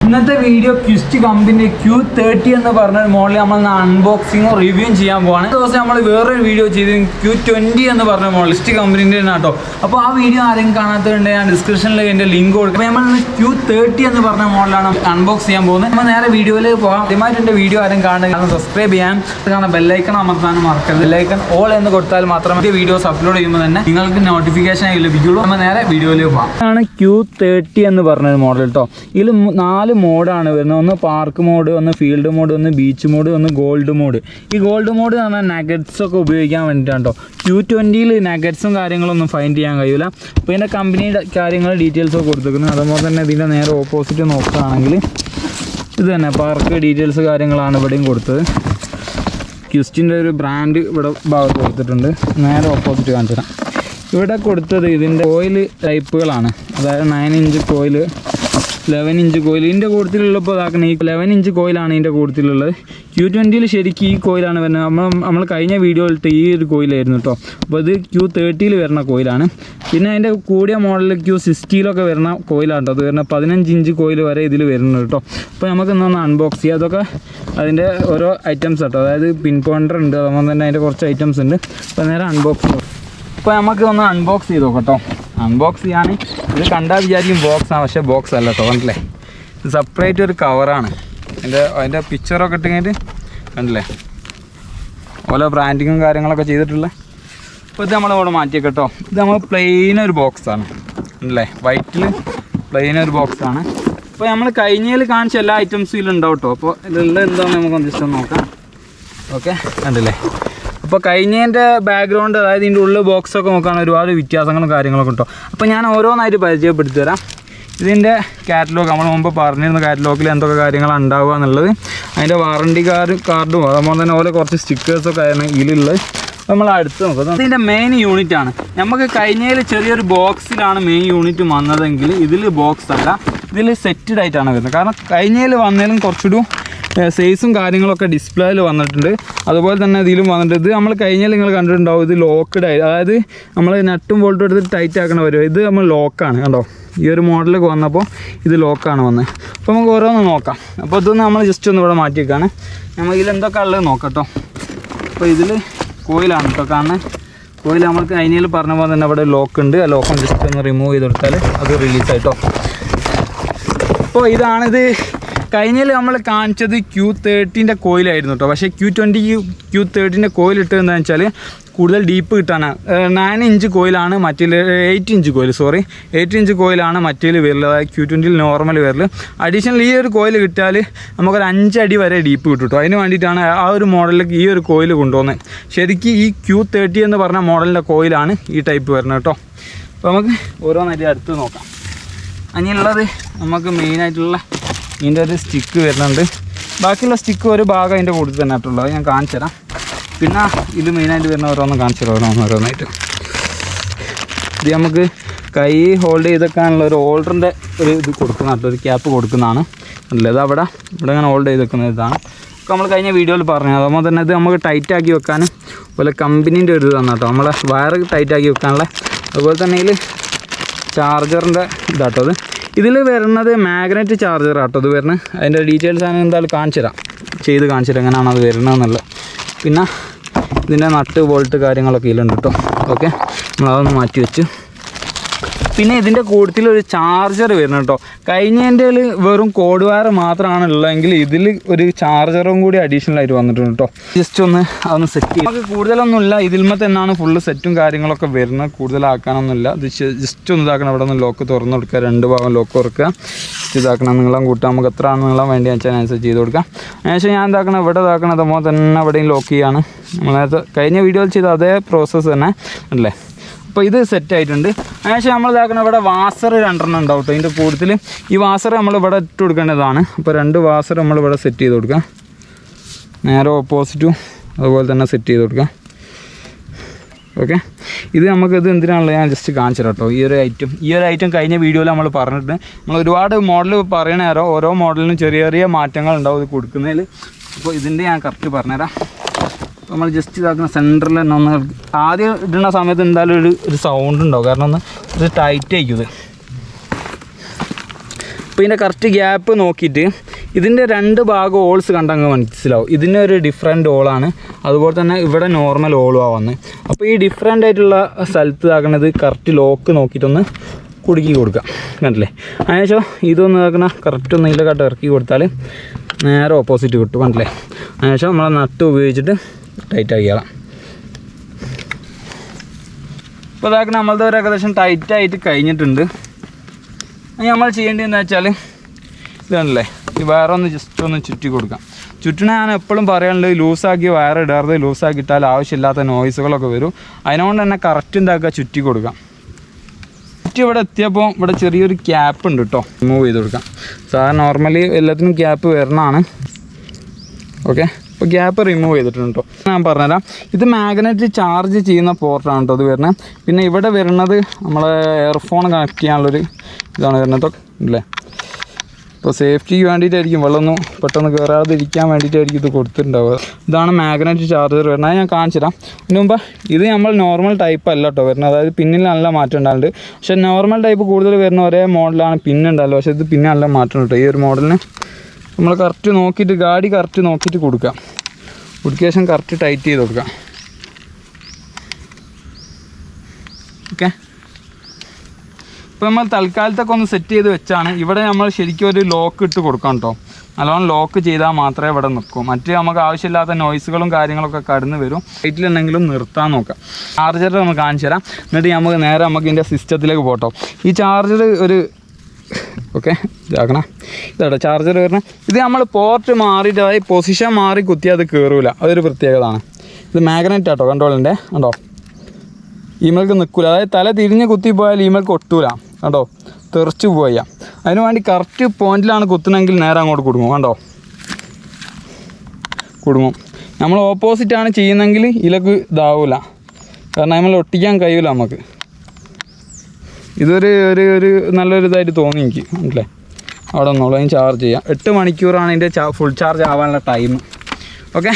ഇന്നത്തെ video ക്വിസ്റ്റ് company Q30 എന്ന് പറഞ്ഞ മോഡൽ നമ്മൾ അൺബോക്സിങ്ങോ റിവ്യൂ ചെയ്യാൻ പോവാണ്. ദിവസം നമ്മൾ വേറൊരു വീഡിയോ ചെയ്ത് Q20 എന്ന് പറഞ്ഞ മോഡൽ ക്വിസ്റ്റ് കമ്പനിൻ്റെ കേട്ടോ. അപ്പോൾ ആ വീഡിയോ ആരെങ്കിലും കാണാത്തതുകൊണ്ട് ഞാൻ ഡിസ്ക്രിപ്ഷനിൽ എൻ്റെ ലിങ്ക് കൊടുക്കും. അപ്പോൾ നമ്മൾ Q30 എന്ന് പറഞ്ഞ മോഡലാണ് അൺബോക്സ് ചെയ്യാൻ പോകുന്നത്. നമ്മൾ നേരെ വീഡിയോയിലേക്ക് പോകാം. ആദ്യമായിട്ട് എൻ്റെ വീഡിയോ ആരും കാണുക സബ്സ്ക്രൈബ് ചെയ്യാൻ കാരണം ബെല്ലൈക്കൺ അമർത്താനും മറക്കരുത്. ബെല്ലൈക്കൺ ഓൾ എന്ന് കൊടുത്താൽ മാത്രമേ വീഡിയോസ് അപ്ലോഡ് ചെയ്യുമ്പോൾ തന്നെ നിങ്ങൾക്ക് നോട്ടിഫിക്കേഷൻ ആയി ലഭിക്കുള്ളൂ. നമ്മൾ നേരെ വീഡിയോയിലേക്ക് പോകാം. ഇതാണ് Q30 എന്ന് പറഞ്ഞൊരു മോഡൽ കേട്ടോ. ഇതിൽ 4 മോഡാണ് വരുന്നത്. ഒന്ന് പാർക്ക് മോഡ്, ഒന്ന് ഫീൽഡ് മോഡ്, ഒന്ന് ബീച്ച് മോഡ്, ഒന്ന് ഗോൾഡ് മോഡ്. ഈ ഗോൾഡ് മോഡ് എന്ന് പറഞ്ഞാൽ നഗറ്റ്സ് ഒക്കെ ഉപയോഗിക്കാൻ വേണ്ടിയിട്ടാണ് കേട്ടോ. Q20 നഗറ്റ്സും കാര്യങ്ങളൊന്നും ഫൈൻഡ് ചെയ്യാൻ കഴിയില്ല. അപ്പോൾ ഇതിൻ്റെ കമ്പനിയുടെ കാര്യങ്ങൾ ഡീറ്റെയിൽസ് ഒക്കെ കൊടുത്തിരിക്കുന്നത്. അതുപോലെ തന്നെ ഇതിൻ്റെ നേരെ ഓപ്പോസിറ്റ് നോക്കുകയാണെങ്കിൽ ഇത് തന്നെ പാർക്ക് ഡീറ്റെയിൽസ് കാര്യങ്ങളാണ് ഇവിടെയും കൊടുത്തത്. ക്വിസ്റ്റിൻ്റെ ഒരു ബ്രാൻഡ് ഇവിടെ ഭാഗത്ത് കൊടുത്തിട്ടുണ്ട്. നേരെ ഓപ്പോസിറ്റ് കാണിച്ചു തരാം. ഇവിടെ കൊടുത്തത് ഇതിൻ്റെ കോയിൽ ടൈപ്പുകളാണ്. അതായത് 9 ഇഞ്ച് കോയിൽ, 11 ഇഞ്ച് കോയിൽ. ഇതിൻ്റെ കൂട്ടത്തിലുള്ളപ്പോൾ ഇതാക്കണം ഈ 11 ഇഞ്ച് കോയിലാണ് ഇതിൻ്റെ കൂട്ടത്തിലുള്ളത്. Q20 ശരിക്കും ഈ കോയിലാണ് വരുന്നത്. നമ്മൾ കഴിഞ്ഞ വീഡിയോയിലിട്ട് ഈ ഒരു കോയിലായിരുന്നു കേട്ടോ. അപ്പോൾ ഇത് Q30 വരുന്ന കോയിലാണ്. പിന്നെ അതിൻ്റെ കൂടിയ മോഡൽ Q60 വരുന്ന കോയിലാണ് കേട്ടോ. അത് വരുന്ന 15 ഇഞ്ച് കോയിൽ വരെ ഇതിൽ വരുന്നുണ്ട് കേട്ടോ. അപ്പോൾ നമുക്ക് ഇന്നൊന്ന് അൺബോക്സ് ചെയ്യാം. അതൊക്കെ അതിൻ്റെ ഓരോ ഐറ്റംസ് കേട്ടോ. അതായത് പിൻ പോയിൻ്റർ ഉണ്ട്, അതുപോലെ തന്നെ അതിൻ്റെ കുറച്ച് ഐറ്റംസ് ഉണ്ട്. അപ്പോൾ നേരെ അൺബോക്സ് ചെയ്യാം. അപ്പോൾ നമുക്ക് ഒന്ന് അൺബോക്സ് ചെയ്ത് നോക്കാം കേട്ടോ. അൺബോക്സ് ചെയ്യാൻ ഇത് കണ്ടാൽ വിചാരിക്കും ബോക്സാണ്, പക്ഷേ ബോക്സ് അല്ല കേട്ടോ. കണ്ടില്ലേ, ഇത് സെപ്പറേറ്റ് ഒരു കവറാണ്. അതിൻ്റെ പിക്ചറൊക്കെ ഇട്ടിട്ട് കണ്ടില്ലേ, ഓരോ ബ്രാൻഡിങ്ങും കാര്യങ്ങളൊക്കെ ചെയ്തിട്ടുള്ള. അപ്പോൾ ഇത് നമ്മളിവിടെ മാറ്റിയേക്കാം കേട്ടോ. ഇത് നമ്മൾ പ്ലെയിൻ ഒരു ബോക്സാണ് കണ്ടില്ലേ, വൈറ്റിൽ പ്ലെയിൻ ഒരു ബോക്സാണ്. അപ്പോൾ നമ്മൾ കഴിഞ്ഞതിൽ കാണിച്ച എല്ലാ ഐറ്റംസും ഇതിലുണ്ടാവും കേട്ടോ. അപ്പോൾ ഇതിലുള്ള എന്താണെന്ന് നമുക്ക് ജസ്റ്റ് ഒന്ന് നോക്കാം. ഓക്കെ, കണ്ടില്ലേ. അപ്പോൾ കഴിഞ്ഞതിൻ്റെ ബാക്ക്ഗ്രൗണ്ട്, അതായത് ഇതിൻ്റെ ഉള്ളിൽ ബോക്സൊക്കെ നോക്കുകയാണെങ്കിൽ ഒരുപാട് വ്യത്യാസങ്ങളും കാര്യങ്ങളൊക്കെ ഉണ്ടോ. അപ്പോൾ ഞാൻ ഓരോന്നായിട്ട് പരിചയപ്പെടുത്തി തരാം. ഇതിൻ്റെ കാറ്റലോഗ് നമ്മൾ മുമ്പ് പറഞ്ഞിരുന്ന കാറ്റലോഗിൽ എന്തൊക്കെ കാര്യങ്ങളാണ് ഉണ്ടാവുക എന്നുള്ളത്, അതിൻ്റെ വാറണ്ടി കാർഡും അതുപോലെ തന്നെ ഓരോ കുറച്ച് സ്റ്റിക്കേഴ്സൊക്കെ ആയിരുന്നു ഇതിലുള്ളത്. നമ്മൾ അടുത്ത് നോക്കാം. ഇതിൻ്റെ മെയിൻ യൂണിറ്റാണ്. നമുക്ക് കഴിഞ്ഞതിൽ ചെറിയൊരു ബോക്സിലാണ് മെയിൻ യൂണിറ്റ് വന്നതെങ്കിൽ ഇതിൽ ബോക്സ് അല്ല, ഇതിൽ സെറ്റഡ് ആയിട്ടാണ് വരുന്നത്. കാരണം കഴിഞ്ഞതിൽ വന്നതിലും കുറച്ചുകൂടി സൈസും കാര്യങ്ങളൊക്കെ ഡിസ്പ്ലേയിൽ വന്നിട്ടുണ്ട്. അതുപോലെ തന്നെ ഇതിലും വന്നിട്ടുണ്ട്. ഇത് നമ്മൾ കഴിഞ്ഞാൽ നിങ്ങൾ കണ്ടിട്ടുണ്ടാവും, ഇത് ലോക്ക്ഡ് ആയി, അതായത് നമ്മൾ നട്ടും ബോൾട്ടും എടുത്തിട്ട് ടൈറ്റ് ആക്കണ വരും. ഇത് നമ്മൾ ലോക്കാണ് കണ്ടോ. ഈ ഒരു മോഡലൊക്കെ വന്നപ്പോൾ ഇത് ലോക്കാണ് വന്നത്. അപ്പോൾ നമുക്ക് ഓരോന്ന് നോക്കാം. അപ്പോൾ ഇതൊന്ന് നമ്മൾ ജസ്റ്റ് ഒന്ന് ഇവിടെ മാറ്റി വെക്കാണ്. നമ്മൾ ഇതിലെന്തൊക്കെ ഉള്ളത് നോക്കാം കേട്ടോ. അപ്പോൾ ഇതിൽ കോയിലാണ് കേട്ടോ കാണുന്നത്. കോയിൽ നമുക്ക് കഴിഞ്ഞാൽ പറഞ്ഞ പോലെ തന്നെ അവിടെ ലോക്ക് ഉണ്ട്. ആ ലോക്ക് ജസ്റ്റ് ഒന്ന് റിമൂവ് ചെയ്ത് കൊടുത്താൽ അത് റിലീസായിട്ടോ. അപ്പോൾ ഇതാണിത്. കഴിഞ്ഞാൽ നമ്മൾ കാണിച്ചത് Q30 കോയിലായിരുന്നു കേട്ടോ. പക്ഷേ Q30 കോയിൽ ഇട്ടത് എന്താണെന്ന് വെച്ചാൽ കൂടുതൽ ഡീപ്പ് കിട്ടാനാണ്. 9 ഇഞ്ച് കോയിലാണ് മറ്റേൽ, 8 ഇഞ്ച് കോയിൽ 8 ഇഞ്ച് കോയിലാണ് മറ്റേൽ വരൽ, അതായത് Q20 നോർമൽ വരൽ. അഡീഷണൽ ഈ ഒരു കോയിൽ കിട്ടിയാൽ നമുക്കൊരു 5 അടി വരെ ഡീപ്പ് കിട്ടും കേട്ടോ. അതിന് വേണ്ടിയിട്ടാണ് ആ ഒരു മോഡലിലേക്ക് ഈ ഒരു കോയിൽ കൊണ്ടുവന്നത്. ശരിക്കും ഈ Q30 എന്ന് പറഞ്ഞ മോഡലിൻ്റെ കോയിലാണ് ഈ ടൈപ്പ് വരുന്നത് കേട്ടോ. അപ്പോൾ നമുക്ക് ഓരോന്നായിട്ട് അടുത്ത് നോക്കാം. അതിനുള്ളത് നമുക്ക് മെയിനായിട്ടുള്ള ഇതിൻ്റെ ഒരു സ്റ്റിക്ക് വരുന്നുണ്ട്. ബാക്കിയുള്ള സ്റ്റിക്ക് ഒരു ഭാഗം അതിൻ്റെ കൂടെ തന്നെ ആയിട്ടുള്ളത്, ഞാൻ കാണിച്ചു തരാം. പിന്നെ ഇത് മെയിനായിട്ട് വരുന്ന ഓരോന്നും കാണിച്ചു തരാം ഓരോന്നായിട്ട്. ഇത് നമുക്ക് കൈ ഹോൾഡ് ചെയ്തെക്കാനുള്ള ഒരു ഹോൾഡറിൻ്റെ ഒരു ഇത് കൊടുക്കുന്നതായിട്ട് ഒരു ക്യാപ്പ് കൊടുക്കുന്നതാണ്. അല്ലേ, ഇത് ഇവിടെ ഇങ്ങനെ ഹോൾഡ് ചെയ്ത് വെക്കുന്ന ഇതാണ്. അപ്പോൾ നമ്മൾ കഴിഞ്ഞ വീഡിയോയിൽ പറഞ്ഞു. അതുപോലെ തന്നെ ഇത് നമുക്ക് ടൈറ്റാക്കി വെക്കാനും അതുപോലെ കമ്പനീൻ്റെ ഒരു ഇതാണ് കേട്ടോ, നമ്മളെ വയർ ടൈറ്റാക്കി വെക്കാനുള്ള. അതുപോലെ തന്നെ ഇതിൽ ചാർജറിൻ്റെ ഇതാട്ടോ. ഇതിൽ വരുന്നത് മാഗ്നറ്റ് ചാർജർ ആട്ടോ ഇത് വരുന്നത്. അതിൻ്റെ ഡീറ്റെയിൽസ് ആണ് എന്തായാലും കാണിച്ചു തരാം എങ്ങനെയാണ് അത് വരുന്നതെന്നുള്ളത്. പിന്നെ ഇതിൻ്റെ നട്ട് ബോൾട്ട് കാര്യങ്ങളൊക്കെ ഇതിലുണ്ട് കേട്ടോ. ഓക്കെ, നമ്മളതൊന്ന് മാറ്റി വെച്ച്. പിന്നെ ഇതിൻ്റെ കൂട്ടത്തിൽ ഒരു ചാർജർ വരുന്നത് കേട്ടോ. കഴിഞ്ഞതിൻ്റെ വെറും കോഡ് വയർ മാത്രമാണ് ഉള്ളതെങ്കിൽ ഇതിൽ ഒരു ചാർജറും കൂടി അഡീഷണൽ ആയിട്ട് വന്നിട്ടുണ്ട് കേട്ടോ. ജസ്റ്റ് ഒന്ന് അതൊന്ന് സെറ്റ് ചെയ്യും. നമുക്ക് കൂടുതലൊന്നുമില്ല, ഇതിൽമ തന്നെയാണ് ഫുള്ള് സെറ്റും കാര്യങ്ങളൊക്കെ വരുന്നത്. കൂടുതലാക്കാനൊന്നുമില്ല. ഇത് ജസ്റ്റ് ഒന്ന് ഇതാക്കണം. ഇവിടെ ഒന്ന് ലോക്ക് തുറന്നു കൊടുക്കുക, 2 ഭാഗം ലോക്ക് തുറക്കുക, ഇതാക്കണം. നീളം കൂട്ടാം, നമുക്ക് എത്ര ആണ് നീളം വേണ്ടി വെച്ചാൽ അനുസരിച്ച് ചെയ്ത് കൊടുക്കാം. അതിനുശേഷം ഞാൻ ഇതാക്കണം, ഇവിടെ ഇതാക്കണം, അതുപോലെ തന്നെ ഇവിടെയും ലോക്ക് ചെയ്യാണ്. നമ്മളത് കഴിഞ്ഞ വീഡിയോയിൽ ചെയ്ത അതേ പ്രോസസ്സ് തന്നെ അല്ലേ. അപ്പോൾ ഇത് സെറ്റായിട്ടുണ്ട്. അതിനുശേഷം നമ്മൾ ഇതാക്കണം, ഇവിടെ വാസർ 2 ഉണ്ടാവും കേട്ടോ. ഇതിൻ്റെ കൂടുതൽ ഈ വാസർ നമ്മൾ ഇവിടെ ഇട്ട് കൊടുക്കേണ്ടതാണ്. അപ്പോൾ 2 വാസർ നമ്മളിവിടെ സെറ്റ് ചെയ്ത് കൊടുക്കാം. നേരെ ഓപ്പോസിറ്റും അതുപോലെ തന്നെ സെറ്റ് ചെയ്ത് കൊടുക്കാം. ഓക്കെ, ഇത് നമുക്കിത് എന്തിനാണുള്ളത് ഞാൻ ജസ്റ്റ് കാണിച്ചു തരാം കേട്ടോ. ഈ ഒരു ഐറ്റം കഴിഞ്ഞ വീഡിയോയിൽ നമ്മൾ പറഞ്ഞിട്ടുണ്ട്. നമ്മൾ ഒരുപാട് മോഡൽ പറയണ ഓരോ മോഡലിനും ചെറിയ ചെറിയ മാറ്റങ്ങൾ ഉണ്ടാവും ഇത് കൊടുക്കുന്നതിൽ. അപ്പോൾ ഇതിൻ്റെ ഞാൻ കറക്റ്റ് പറഞ്ഞുതരാം. നമ്മൾ ജസ്റ്റ് ഇതാക്കുന്ന സെൻറ്ററിൽ തന്നെ ഒന്ന് ആദ്യം ഇടുന്ന സമയത്ത് എന്തായാലും ഒരു സൗണ്ട് ഉണ്ടാവും. കാരണം ഇത് ടൈറ്റ് ആയിരിക്കും. അപ്പോൾ ഇതിൻ്റെ കറക്റ്റ് ഗ്യാപ്പ് നോക്കിയിട്ട് ഇതിൻ്റെ 2 ഭാഗം ഹോൾസ് കണ്ടങ്ങ് മനസ്സിലാവും. ഇതിനൊരു ഡിഫറെൻറ്റ് ഹോളാണ്, അതുപോലെ തന്നെ ഇവിടെ നോർമൽ ഹോളുമാണ് വന്നത്. അപ്പോൾ ഈ ഡിഫറെൻ്റ് ആയിട്ടുള്ള സ്ഥലത്ത് ഇതാക്കണത് കറക്റ്റ് ലോക്ക് നോക്കിയിട്ടൊന്ന് കുടുക്കി കൊടുക്കുക. കണ്ടില്ലേ? അതിനുശേഷം ഇതൊന്ന് ഇതാക്കണ കറക്റ്റ് ഒന്ന് ഇതിലേക്കാട്ട് ഇറക്കി കൊടുത്താൽ നേരെ ഓപ്പോസിറ്റ് കിട്ടും. കണ്ടില്ലേ? അതിനുശേഷം നമ്മളെ നട്ട് ഉപയോഗിച്ചിട്ട് ടൈറ്റ് ആക്കിയാളാം. ഇപ്പോൾ ഇതാക്കണ നമ്മളത് ഒരു ഏകദേശം ടൈറ്റായിട്ട് കഴിഞ്ഞിട്ടുണ്ട്. നമ്മൾ ചെയ്യേണ്ടതെന്ന് വെച്ചാൽ ഇതാണല്ലേ, ഈ വയറൊന്ന് ജസ്റ്റ് ഒന്ന് ചുറ്റി കൊടുക്കാം. ചുറ്റിനെ ഞാൻ എപ്പോഴും പറയാനുള്ളത് ലൂസാക്കി വയർ ഇടരുത്. ലൂസാക്കിയിട്ടാൽ ആവശ്യമില്ലാത്ത നോയ്സുകളൊക്കെ വരും. അതിനുകൊണ്ട് തന്നെ കറക്റ്റ് എന്താക്കുക, ചുറ്റി കൊടുക്കാം. ചുറ്റി ഇവിടെ എത്തിയപ്പോൾ ഇവിടെ ചെറിയൊരു ക്യാപ്പ് ഉണ്ട് കേട്ടോ, റിമൂവ് ചെയ്ത് കൊടുക്കാം. സാധാരണ നോർമലി എല്ലാത്തിനും ക്യാപ്പ് വരണതാണ്. ഓക്കെ, അപ്പോൾ ഗ്യാപ്പ് റിമൂവ് ചെയ്തിട്ടുണ്ട് കേട്ടോ. ഞാൻ പറഞ്ഞുതരാം, ഇത് മാഗ്നറ്റ് ചാർജ് ചെയ്യുന്ന പോർട്ടാണ് കേട്ടോ ഇത് വരുന്നത്. പിന്നെ ഇവിടെ വരുന്നത് നമ്മളെ എയർഫോൺ കണക്ട് ചെയ്യാനുള്ളൊരു ഇതാണ് വരുന്നത് അല്ലേ. ഇപ്പോൾ സേഫ്റ്റിക്ക് വേണ്ടിയിട്ടായിരിക്കും, വെള്ളമൊന്നും പെട്ടെന്ന് കയറാതിരിക്കാൻ വേണ്ടിയിട്ടായിരിക്കും ഇത് കൊടുത്തിട്ടുണ്ടാവുക. ഇതാണ് മാഗ്നറ്റ് ചാർജർ വരുന്നത്. ഞാൻ കാണിച്ചു തരാം. അതിന് മുമ്പ് ഇത് നമ്മൾ നോർമൽ ടൈപ്പ് അല്ല കേട്ടോ വരുന്നത്, അതായത് പിന്നിൽ നല്ല മാറ്റം ഉണ്ടാകുന്നുണ്ട്. പക്ഷേ നോർമൽ ടൈപ്പ് കൂടുതൽ വരുന്ന ഒരേ മോഡലാണ് പിന്നുണ്ടല്ലോ, പക്ഷേ ഇത് പിന്നെ നല്ല മാറ്റം കേട്ടോ. ഈ ഒരു മോഡലിന് നമ്മൾ കറക്റ്റ് നോക്കിയിട്ട് ഗാഡി കറക്റ്റ് നോക്കിയിട്ട് കൊടുക്കാം. കൊടുക്കിയ ശേഷം കറക്റ്റ് ടൈറ്റ് ചെയ്ത് കൊടുക്കാം. ഓക്കെ, ഇപ്പോൾ നമ്മൾ തൽക്കാലത്തൊക്കെ ഒന്ന് സെറ്റ് ചെയ്ത് വെച്ചാണ്. ഇവിടെ നമ്മൾ ശരിക്കും ഒരു ലോക്ക് ഇട്ട് കൊടുക്കാം കേട്ടോ. നല്ലോണം ലോക്ക് ചെയ്താൽ മാത്രമേ ഇവിടെ നിൽക്കൂ. മറ്റ് നമുക്ക് ആവശ്യമില്ലാത്ത നോയ്സുകളും കാര്യങ്ങളൊക്കെ കടന്ന് വരും. ലൈറ്റിലുണ്ടെങ്കിലും നിർത്താൻ നോക്കാം. ചാർജർ നമ്മൾ കാണിച്ചു തരാം, എന്നിട്ട് നമുക്ക് നേരെ നമുക്ക് ഇതിൻ്റെ സിസ്റ്റത്തിലേക്ക് പോട്ടോ. ഈ ചാർജർ ഒരു ഓക്കെ ഇതാക്കണം. ഇതാട്ടോ ചാർജർ വരുന്നത്. ഇത് നമ്മൾ പോർട്ട് മാറിയിട്ട്, അതായത് പൊസിഷൻ മാറി കുത്തിയാൽ അത് കയറൂല, അതൊരു പ്രത്യേകതയാണ്. ഇത് മാഗ്നറ്റ് ആട്ടോ, കണ്ടോളിൻ്റെ കണ്ടോ, ഇമെയിൽക്ക് നിൽക്കില്ല. അതായത് തല തിരിഞ്ഞ് കുത്തിപ്പോയാൽ ഇമെയിൽക്ക് ഒട്ടൂല കണ്ടോ, തെറിച്ച് പോയാൽ. അതിന് വേണ്ടി കറക്റ്റ് പോയിന്റിലാണ് കുത്തുന്നെങ്കിൽ നേരെ അങ്ങോട്ട് കുടുങ്ങും. കണ്ടോ കുടുങ്ങും. നമ്മൾ ഓപ്പോസിറ്റാണ് ചെയ്യുന്നതെങ്കിൽ ഇതിലേക്ക് ഇതാവില്ല, കാരണം നമ്മൾ ഒട്ടിക്കാൻ കഴിയില്ല നമുക്ക്. ഇതൊരു ഒരു ഒരു നല്ലൊരു ഇതായിട്ട് തോന്നി എനിക്ക്. അല്ലേ, അവിടെ ഒന്നുള്ളൂ ചാർജ് ചെയ്യാം. 8 മണിക്കൂറാണ് ഇതിൻ്റെ ഫുൾ ചാർജ് ആവാനുള്ള ടൈം. ഓക്കെ,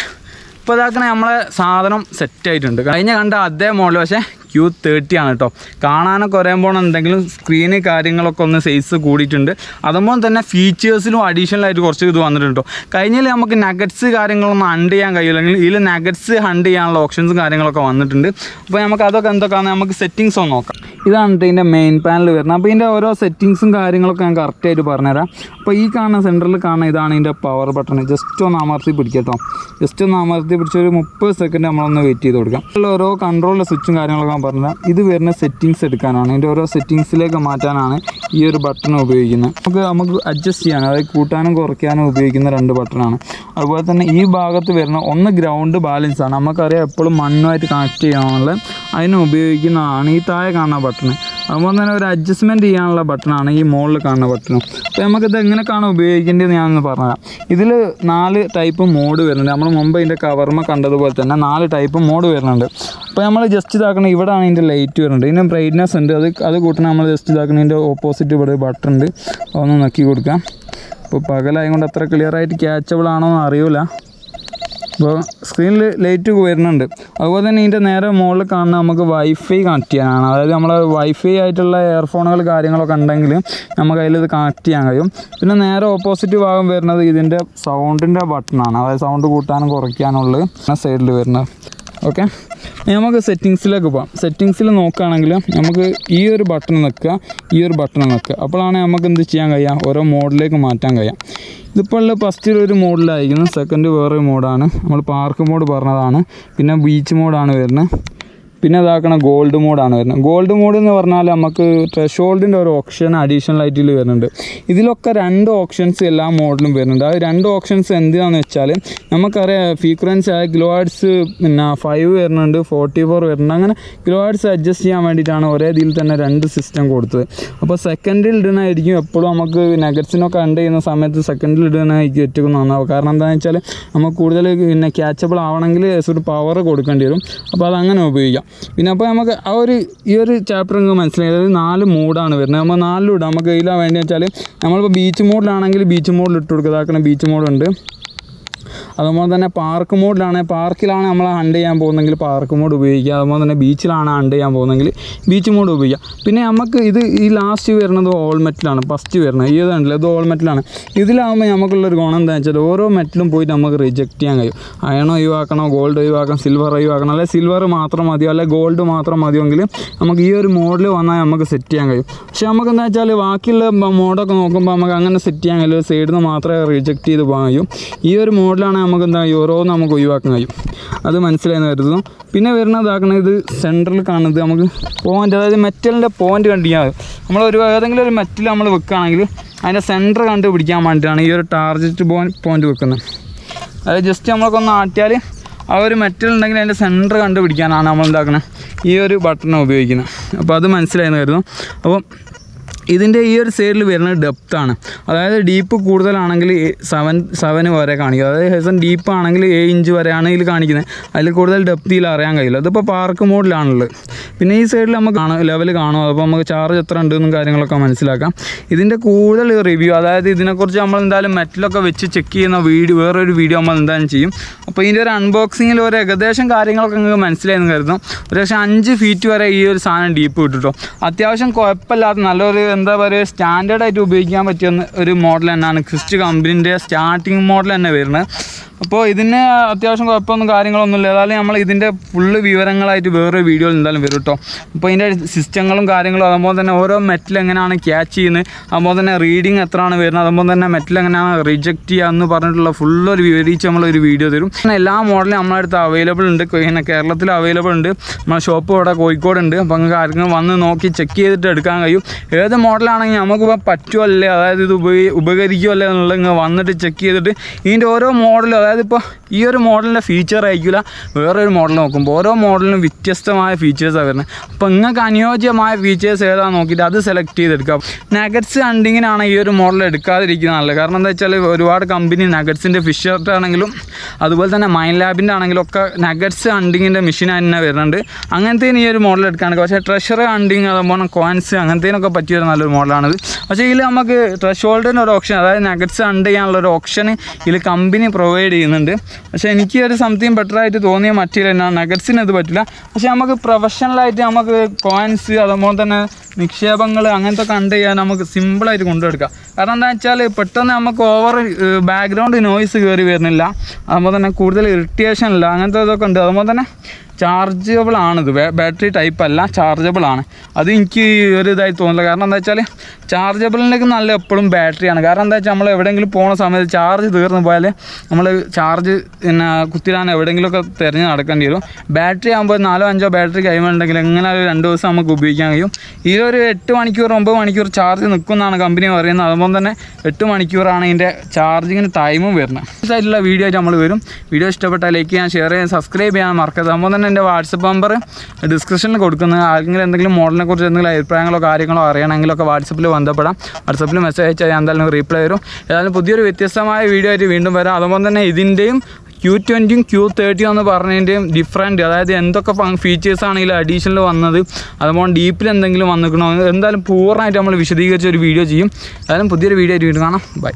ഇപ്പോൾ ഇതാക്കണേ നമ്മളെ സാധനം സെറ്റായിട്ടുണ്ട്. കഴിഞ്ഞ കണ്ട അതേ മോഡൽ, പക്ഷേ Q30 ആണ് കേട്ടോ. കാണാനൊക്കെ ഒരേപോലെ എന്തെങ്കിലും സ്ക്രീന് കാര്യങ്ങളൊക്കെ ഒന്ന് സൈസ് കൂടിയിട്ടുണ്ട്. അതുപോലെ തന്നെ ഫീച്ചേഴ്സിലും അഡീഷണലായിട്ട് കുറച്ച് ഇത് വന്നിട്ടുണ്ട് കേട്ടോ. കഴിഞ്ഞാൽ നമുക്ക് നഗറ്റ്സ് കാര്യങ്ങളൊന്നും ഹണ്ട് ചെയ്യാൻ കഴിയില്ലെങ്കിൽ ഇതിൽ നഗറ്റ്സ് ഹണ്ട് ചെയ്യാനുള്ള ഓപ്ഷൻസും കാര്യങ്ങളൊക്കെ വന്നിട്ടുണ്ട്. അപ്പോൾ നമുക്ക് അതൊക്കെ എന്തൊക്കെയാണ് നമുക്ക് സെറ്റിങ്സ് ഒന്ന് നോക്കാം. ഇതാണ് ഇതിൻ്റെ മെയിൻ പാനൽ വരുന്നത്. അപ്പോൾ ഇതിൻ്റെ ഓരോ സെറ്റിങ്സും കാര്യങ്ങളൊക്കെ ഞാൻ കറക്റ്റായിട്ട് പറഞ്ഞുതരാം. അപ്പോൾ ഈ കാണുന്ന സെൻറ്ററിൽ കാണുന്ന ഇതാണ് ഇതിൻ്റെ പവർ ബട്ടൺ. ജസ്റ്റ് ഒന്ന് അമർത്തി പിടിക്കാം കേട്ടോ. ജസ്റ്റ് ഒന്ന് അമർത്തി പിടിച്ച് ഒരു 30 സെക്കൻഡ് നമ്മളൊന്ന് വെയിറ്റ് ചെയ്ത് കൊടുക്കാം. ഓരോ കൺട്രോളിൻ്റെ സ്വിച്ചും കാര്യങ്ങളൊക്കെ പറഞ്ഞാൽ ഇത് വരുന്ന സെറ്റിങ്സ് എടുക്കാനാണ്, ഇതിൻ്റെ ഓരോ സെറ്റിങ്സിലേക്ക് മാറ്റാനാണ് ഈ ഒരു ബട്ടൺ ഉപയോഗിക്കുന്നത്. നമുക്ക് അഡ്ജസ്റ്റ് ചെയ്യാൻ, അതായത് കൂട്ടാനും കുറയ്ക്കാനും ഉപയോഗിക്കുന്ന 2 ബട്ടണാണ്. അതുപോലെ തന്നെ ഈ ഭാഗത്ത് വരുന്ന ഒന്ന് ഗ്രൗണ്ട് ബാലൻസ് ആണ്. നമുക്കറിയാം എപ്പോഴും മണ്ണുമായിട്ട് കണക്ട് ചെയ്യാനുള്ള അതിന് ഉപയോഗിക്കുന്നതാണ് ഈ താഴെ കാണുന്ന ബട്ടൺ. അതുപോലെ തന്നെ ഒരു അഡ്ജസ്റ്റ്മെൻറ്റ് ചെയ്യാനുള്ള ബട്ടണാണ് ഈ മുകളിൽ കാണുന്ന ബട്ടൺ. അപ്പോൾ നമുക്കിത് എങ്ങനെയൊക്കെയാണ് ഉപയോഗിക്കേണ്ടത് ഞാനൊന്ന് പറഞ്ഞുതരാം. ഇതിൽ 4 ടൈപ്പ് മോഡ് വരുന്നുണ്ട്. നമ്മൾ മുമ്പ് ഇതിൻ്റെ കവർമ കണ്ടതുപോലെ തന്നെ 4 ടൈപ്പ് മോഡ് വരുന്നുണ്ട്. അപ്പോൾ നമ്മൾ ജസ്റ്റ് ഇതാക്കണം, ഇവിടെയാണ് ഇതിൻ്റെ ലൈറ്റ് വരുന്നുണ്ട്. ഇതിൻ്റെ ബ്രൈറ്റ്നസ് ഉണ്ട്, അത് കൂട്ടണം. നമ്മൾ ജസ്റ്റ് ഇതാക്കണം, ഇതിൻ്റെ ഓപ്പോസിറ്റ് ഇവിടെ ബട്ടൺ ഉണ്ട്, അതൊന്ന് നക്കി കൊടുക്കാം. ഇപ്പോൾ പകലായതുകൊണ്ട് അത്ര ക്ലിയറായിട്ട് ക്യാച്ചബിൾ ആണോ എന്ന് അറിയില്ല. അപ്പോൾ സ്ക്രീനിൽ ലൈറ്റ് വരുന്നുണ്ട്. അതുപോലെ തന്നെ ഇതിൻ്റെ നേരെ മുകളിൽ കാണുന്ന നമുക്ക് വൈഫൈ കണക്ട് ചെയ്യാനാണ്. അതായത് നമ്മൾ വൈഫൈ ആയിട്ടുള്ള ഇയർഫോണുകൾ കാര്യങ്ങളൊക്കെ ഉണ്ടെങ്കിൽ നമുക്ക് അതിലിത് കണക്ട് ചെയ്യാൻ കഴിയും. പിന്നെ നേരെ ഓപ്പോസിറ്റ് ഭാഗം വരുന്നത് ഇതിൻ്റെ സൗണ്ടിൻ്റെ ബട്ടണാണ്. അതായത് സൗണ്ട് കൂട്ടാനും കുറയ്ക്കാനുള്ള സൈഡിൽ വരുന്നത്. ഓക്കെ, നമുക്ക് സെറ്റിങ്സിലേക്ക് പോകാം. സെറ്റിങ്സിൽ നോക്കുകയാണെങ്കിൽ നമുക്ക് ഈ ഒരു ബട്ടൺ നിൽക്കുക, ഈ ഒരു ബട്ടൺ നിൽക്കുക. അപ്പോഴാണ് നമുക്ക് എന്ത് ചെയ്യാൻ കഴിയുക, ഓരോ മോഡിലേക്ക് മാറ്റാൻ കഴിയാം. ഇതിപ്പോൾ ഫസ്റ്റിൽ ഒരു മോഡിലായിരിക്കുന്നു, സെക്കൻഡ് വേറൊരു മോഡാണ്. നമ്മൾ പാർക്ക് മോഡ് പറഞ്ഞതാണ്. പിന്നെ ബീച്ച് മോഡാണ് വരുന്നത്. പിന്നെ ഇതാക്കണ ഗോൾഡ് മോഡാണ് വരുന്നത്. ഗോൾഡ് മോഡ് എന്ന് പറഞ്ഞാൽ നമുക്ക് ത്രെഷോൾഡിൻ്റെ ഒരു ഓപ്ഷൻ അഡീഷണൽ ആയിട്ട് ഇതിൽ വരുന്നുണ്ട്. ഇതിലൊക്കെ 2 ഓപ്ഷൻസ് എല്ലാ മോഡിലും വരുന്നുണ്ട്. ആ 2 ഓപ്ഷൻസ് എന്താണെന്ന് വെച്ചാൽ നമുക്കറിയാം ഫ്രീക്വൻസി ആയ കിലോവാട്ട്സ് പിന്നെ 5 വരുന്നുണ്ട്, 44 വരുന്നുണ്ട്. അങ്ങനെ കിലോവാട്ട്സ് അഡ്ജസ്റ്റ് ചെയ്യാൻ വേണ്ടിയിട്ടാണ് ഒരേ ഇതിൽ തന്നെ 2 സിസ്റ്റം കൊടുത്തത്. അപ്പോൾ സെക്കൻഡിൽ ഇടുന്നതായിരിക്കും എപ്പോഴും നമുക്ക് നഗറ്റ്സിനൊക്കെ കണ്ട് ചെയ്യുന്ന സമയത്ത് സെക്കൻഡിൽ ഇടുന്നതായിരിക്കും ഏറ്റവും നന്നാവും. കാരണം എന്താണെന്ന് വെച്ചാൽ നമുക്ക് കൂടുതൽ പിന്നെ ക്യാച്ചബിൾ ആവണമെങ്കിൽ ഒരു പവർ കൊടുക്കേണ്ടി വരും. അപ്പോൾ അതങ്ങനെ ഉപയോഗിക്കാം. പിന്നെ അപ്പോൾ നമുക്ക് ഈ ഒരു ചാപ്റ്റർ നമുക്ക് മനസ്സിലായി. അതായത് 4 മോഡാണ് വരുന്നത്. നമ്മൾ 4 ഇടാം. നമുക്ക് ഇതിലാണ് വേണ്ടി വെച്ചാൽ നമ്മളിപ്പോൾ ബീച്ച് മോഡിലാണെങ്കിൽ ബീച്ച് മോഡിൽ ഇട്ട് കൊടുക്കുക. അതാക്കണ ബീച്ച് മോഡുണ്ട്. അതുപോലെ തന്നെ പാർക്ക് പാർക്കിലാണ് നമ്മൾ ഹണ്ട് ചെയ്യാൻ പോകുന്നെങ്കിൽ പാർക്ക് മോഡ് ഉപയോഗിക്കുക. അതുപോലെ തന്നെ ബീച്ചിലാണ് ഹണ്ട് ചെയ്യാൻ പോകുന്നെങ്കിൽ ബീച്ച് മോഡ് ഉപയോഗിക്കുക. പിന്നെ നമുക്ക് ഈ ലാസ്റ്റ് വരുന്നത് ഓൾ മെറ്റലാണ്. ഫസ്റ്റ് വരുന്നത് ഈ ഇതുണ്ടല്ലോ, ഇത് ഓൾ മെറ്റലാണ്. ഇതിലാകുമ്പോൾ നമുക്കുള്ളൊരു ഗുണം എന്താണെന്ന് വെച്ചാൽ ഓരോ മെറ്റലും പോയിട്ട് നമുക്ക് റിജക്റ്റ് ചെയ്യാൻ കഴിയും. അയൺ ഒഴിവാക്കണോ, ഗോൾഡ് ഒഴിവാക്കണം, സിൽവർ ഒഴിവാക്കണം, അല്ലെങ്കിൽ സിൽവർ മാത്രം മതിയോ, അല്ലെങ്കിൽ ഗോൾഡ് മാത്രം മതിയെങ്കിൽ നമുക്ക് ഈ ഒരു മോഡൽ വന്നാൽ നമുക്ക് സെറ്റ് ചെയ്യാൻ കഴിയും. പക്ഷേ നമുക്ക് എന്താ വെച്ചാൽ ബാക്കിയുള്ള മോഡൊക്കെ നോക്കുമ്പോൾ നമുക്ക് അങ്ങനെ സെറ്റ് ചെയ്യാൻ കഴിയും. സൈഡിൽ നിന്ന് മാത്രമേ റിജക്റ്റ് ചെയ്ത് പോകാൻ കഴിയും. ഈ ഒരു മോഡലാണ് നമുക്ക് എന്താ ഓരോന്ന് നമുക്ക് ഒഴിവാക്കാൻ കഴിയും. അത് മനസ്സിലായെന്ന് കരുതുന്നു. പിന്നെ വരുന്നതാക്കണം ഇത് സെൻറ്ററിൽ കാണുന്നത് നമുക്ക് പോയിൻ്റ്, അതായത് മെറ്റലിൻ്റെ പോയിൻ്റ് കണ്ടിരിക്കാൻ നമ്മൾ ഏതെങ്കിലും ഒരു മെറ്റൽ നമ്മൾ വെക്കുകയാണെങ്കിൽ അതിൻ്റെ സെൻറ്റർ കണ്ടുപിടിക്കാൻ വേണ്ടിയിട്ടാണ് ഈ ഒരു ടാർഗറ്റ് പോയിൻ്റ് വെക്കുന്നത്. അതായത് ജസ്റ്റ് നമ്മളൊക്കെ ഒന്ന് ആട്ടിയാൽ ആ ഒരു മെറ്റൽ ഉണ്ടെങ്കിൽ അതിൻ്റെ സെൻറ്റർ കണ്ടുപിടിക്കാനാണ് നമ്മൾ എന്താക്കുന്നത് ഈ ഒരു ബട്ടൺ ഉപയോഗിക്കുന്നത്. അപ്പോൾ അത് മനസ്സിലായെന്ന് കരുതുന്നു. അപ്പം ഇതിൻ്റെ ഈ ഒരു സൈഡിൽ വരുന്നത് ഡെപ്താണ്. അതായത് ഡീപ്പ് കൂടുതലാണെങ്കിൽ 7 വരെ കാണിക്കുക. അതായത് ഹെസൻ ഡീപ്പ് ആണെങ്കിൽ 7 ഇഞ്ച് വരെയാണ് ഇതിൽ കാണിക്കുന്നത്. അതിൽ കൂടുതൽ ഡെപ്തിയിൽ അറിയാൻ കഴിയില്ല. അതിപ്പോൾ പാർക്ക് മോഡിലാണുള്ളത്. പിന്നെ ഈ സൈഡിൽ നമുക്ക് ലെവൽ കാണും. അപ്പോൾ നമുക്ക് ചാർജ് എത്ര ഉണ്ടെന്നും കാര്യങ്ങളൊക്കെ മനസ്സിലാക്കാം. ഇതിൻ്റെ കൂടുതൽ റിവ്യൂ, അതായത് ഇതിനെക്കുറിച്ച് നമ്മൾ എന്തായാലും മെറ്റലൊക്കെ വെച്ച് ചെക്ക് ചെയ്യുന്ന വേറൊരു വീഡിയോ നമ്മൾ എന്തായാലും ചെയ്യും. അപ്പോൾ ഇതിൻ്റെ ഒരു അൺബോക്സിങ്ങിൽ ഒരു ഏകദേശം കാര്യങ്ങളൊക്കെ നിങ്ങൾക്ക് മനസ്സിലായെന്ന് കരുതുന്നു. ഏകദേശം 5 ഫീറ്റ് വരെ ഈ ഒരു സാധനം ഡീപ്പ് കിട്ടും. അത്യാവശ്യം കുഴപ്പമില്ലാത്ത നല്ലൊരു എന്താ പറയുക സ്റ്റാൻഡേർഡായിട്ട് ഉപയോഗിക്കാൻ പറ്റിയ ഒരു മോഡൽ തന്നെയാണ്. ക്രിസ്റ്റ് കമ്പനീൻ്റെ സ്റ്റാർട്ടിങ് മോഡൽ തന്നെ വരുന്നത്. അപ്പോൾ ഇതിന് അത്യാവശ്യം കുഴപ്പമൊന്നും കാര്യങ്ങളൊന്നുമില്ല. ഏതായാലും നമ്മൾ ഇതിൻ്റെ ഫുള്ള് വിവരങ്ങളായിട്ട് വേറൊരു വീഡിയോയിൽ എന്തായാലും വരും കേട്ടോ. അപ്പോൾ ഇതിൻ്റെ സിസ്റ്റങ്ങളും കാര്യങ്ങളും, അതുപോലെ തന്നെ ഓരോ മെറ്റൽ എങ്ങനെയാണ് ക്യാച്ച് ചെയ്യുന്നത്, അതുപോലെ തന്നെ റീഡിങ് എത്രയാണ് വരുന്നത്, അതുപോലെ തന്നെ മെറ്റൽ എങ്ങനെയാണ് റിജക്റ്റ് ചെയ്യുക എന്ന് പറഞ്ഞിട്ടുള്ള ഫുള്ളൊരു വിവരിച്ച് നമ്മളൊരു വീഡിയോ തരും. എല്ലാ മോഡലും നമ്മളെ അടുത്ത് അവൈലബിൾ ഉണ്ട്. പിന്നെ കേരളത്തിൽ അവൈലബിൾ ഉണ്ട്. നമ്മളെ ഷോപ്പ് ഇവിടെ കോഴിക്കോടുണ്ട്. അപ്പോൾ നിങ്ങൾക്ക് ആർക്കും വന്ന് നോക്കി ചെക്ക് ചെയ്തിട്ട് എടുക്കാൻ കഴിയും. ഏത് മോഡലാണെങ്കിൽ നമുക്കിപ്പോൾ പറ്റുമോ അല്ലേ, അതായത് ഇത് ഉപകരിക്കുമോ അല്ലേ എന്നുള്ളത് നിങ്ങൾ വന്നിട്ട് ചെക്ക് ചെയ്തിട്ട് ഇതിൻ്റെ ഓരോ മോഡലും, അതായത് ഇപ്പോൾ ഈ ഒരു മോഡലിൻ്റെ ഫീച്ചർ ആയിരിക്കില്ല വേറൊരു മോഡൽ നോക്കുമ്പോൾ ഓരോ മോഡലിനും വ്യത്യസ്തമായ ഫീച്ചേഴ്സാണ് വരുന്നത്. അപ്പോൾ നിങ്ങൾക്ക് അനുയോജ്യമായ ഫീച്ചേഴ്സ് ഏതാണെന്ന് നോക്കിയിട്ട് അത് സെലക്ട് ചെയ്തെടുക്കാം. നഗറ്റ്സ് ഹണ്ടിങ്ങിനാണ് ഈ ഒരു മോഡൽ എടുക്കാതിരിക്കുന്നത് നല്ലത്. കാരണം എന്താ വെച്ചാൽ ഒരുപാട് കമ്പനി നഗറ്റ്സിൻ്റെ ഫിഷർട്ട് ആണെങ്കിലും അതുപോലെ തന്നെ മൈൻ ലാബിൻ്റെ ആണെങ്കിലും ഒക്കെ നഗറ്റ്സ് ഹണ്ടിങ്ങിൻ്റെ മെഷീൻ തന്നെ വരുന്നുണ്ട്. അങ്ങനത്തേന് ഈ ഒരു മോഡൽ എടുക്കാണ്. പക്ഷേ ട്രഷർ ഹണ്ടിങ്, അതുപോലെ കോയിൻസ് അങ്ങനത്തേനൊക്കെ പറ്റിയൊരു നല്ലൊരു മോഡലാണിത്. പക്ഷേ ഇതിൽ നമുക്ക് ത്രഷോൾഡിൻ്റെ ഒരു ഓപ്ഷൻ, അതായത് നഗറ്റ്സ് ഹണ്ട് ചെയ്യാനുള്ളൊരു ഓപ്ഷൻ ഇതിൽ കമ്പനി പ്രൊവൈഡ് ചെയ്യുന്നുണ്ട്. പക്ഷേ എനിക്ക് ഒരു സംതിങ് ബെറ്ററായിട്ട് തോന്നിയ മറ്റേ നഗറ്റ്സിന് ഇത് പറ്റില്ല. പക്ഷേ നമുക്ക് പ്രൊഫഷണലായിട്ട് നമുക്ക് കോയിൻസ് അതുപോലെ തന്നെ നിക്ഷേപങ്ങൾ അങ്ങനത്തെ കണ്ട് ചെയ്യാൻ നമുക്ക് സിമ്പിളായിട്ട് കൊണ്ടുവെടുക്കാം. കാരണം എന്താ വെച്ചാൽ പെട്ടെന്ന് നമുക്ക് ഓവർ ബാക്ക്ഗ്രൗണ്ട് നോയ്സ് കയറി വരുന്നില്ല. അതുപോലെ തന്നെ കൂടുതൽ ഇറിറ്റേഷൻ ഇല്ല. അങ്ങനത്തെ ഇതൊക്കെ ഉണ്ട്. അതുപോലെ തന്നെ ചാർജബിൾ ആണിത്, ബാറ്ററി ടൈപ്പ് അല്ല, ചാർജബിൾ ആണ്. അത് എനിക്ക് ഒരു ഇതായി തോന്നില്ല. കാരണം എന്താ വെച്ചാൽ ചാർജബിളിലേക്ക് നല്ല എപ്പോഴും ബാറ്ററിയാണ്. കാരണം എന്താ വെച്ചാൽ നമ്മൾ എവിടെയെങ്കിലും പോകുന്ന സമയത്ത് ചാർജ് തീർന്നു പോയാൽ നമ്മൾ ചാർജ് പിന്നെ കുത്തിടാൻ എവിടെയെങ്കിലുമൊക്കെ തിരഞ്ഞ് നടക്കേണ്ടി വരും. ബാറ്ററി ആകുമ്പോൾ 4-5 ബാറ്ററി കഴിയുമ്പോഴുണ്ടെങ്കിൽ എങ്ങനെ ഒരു 2 ദിവസം നമുക്ക് ഉപയോഗിക്കാൻ കഴിയും. ഈ ഒരു 8 മണിക്കൂർ 9 മണിക്കൂർ ചാർജ് നിൽക്കുമെന്നാണ് കമ്പനി പറയുന്നത്. അതുപോലെ തന്നെ 8 മണിക്കൂറാണ് ഇതിൻ്റെ ചാർജിങ്ങിന് ടൈമും വരുന്നത്. ആയിട്ടുള്ള വീഡിയോ ആയിട്ട് നമ്മൾ വരും. വീഡിയോ ഇഷ്ടപ്പെട്ടാൽ ലൈക്ക് ചെയ്യാൻ, ഷെയർ ചെയ്യാൻ, സബ്സ്ക്രൈബ് ചെയ്യാൻ മറക്കരുത്. അതുപോലെ തന്നെ എൻ്റെ വാട്സപ്പ് നമ്പർ ഡിസ്ക്രിപ്ഷനിൽ കൊടുക്കുന്നത്. ആർക്കെങ്കിലും എന്തെങ്കിലും മോഡലിനെ കുറിച്ച് എന്തെങ്കിലും അഭിപ്രായങ്ങളോ കാര്യങ്ങളോ അറിയണമെങ്കിലൊക്കെ വാട്സപ്പിൽ ബന്ധപ്പെടാം. വാട്സപ്പിൽ മെസ്സേജ് അയച്ചാൽ ഞാൻ എന്തായാലും റീപ്ലൈ വരും. ഏതായാലും പുതിയൊരു വ്യത്യസ്തമായ വീഡിയോ ആയിട്ട് വീണ്ടും വരാം. അതുപോലെ തന്നെ ഇതിൻ്റെയും Q20 Q30 എന്ന് പറഞ്ഞതിൻ്റെയും ഡിഫറൻറ്റ്, അതായത് എന്തൊക്കെ ഫീച്ചേഴ്സാണ് ഇതിൽ അഡീഷണൽ വന്നത്, അതുപോലെ ഡീപ്പിൽ എന്തെങ്കിലും വന്നിക്കണോ, എന്തായാലും പൂർണ്ണമായിട്ട് നമ്മൾ വിശദീകരിച്ച ഒരു വീഡിയോ ചെയ്യും. ഏതായാലും പുതിയൊരു വീഡിയോ ആയിട്ട് വീണ്ടും കാണാം. ബൈ.